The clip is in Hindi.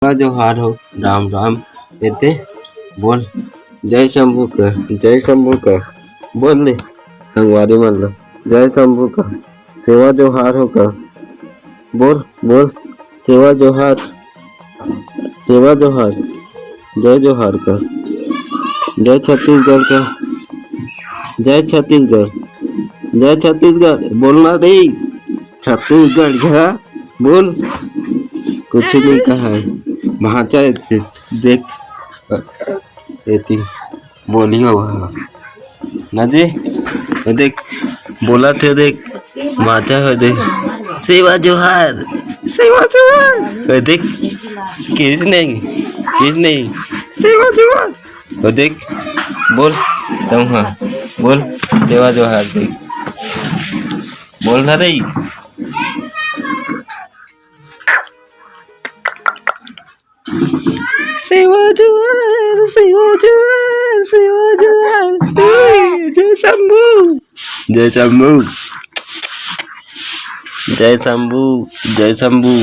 सेवा जोहार हो राम राम येते बोल जय शंभू का बोल ले संगवारी मतलब जय शंभू का सेवा जोहार हो का बोल बोल सेवा जोहार जय जोहार का जय छत्तीसगढ़ का जय छत्तीसगढ़ बोलना रे छत्तीसगढ़ का बोल कुछ नहीं कहा है भाषा देख एती बोलियो ना जी देख बोला थे देख भाषा है देख सेवा जोहार देख किस नहीं सेवा जोहार देख बोल तुम हाँ बोल सेवा जोहार देख बोल ना रे सेवा जोहार जय शंभू जय शंभू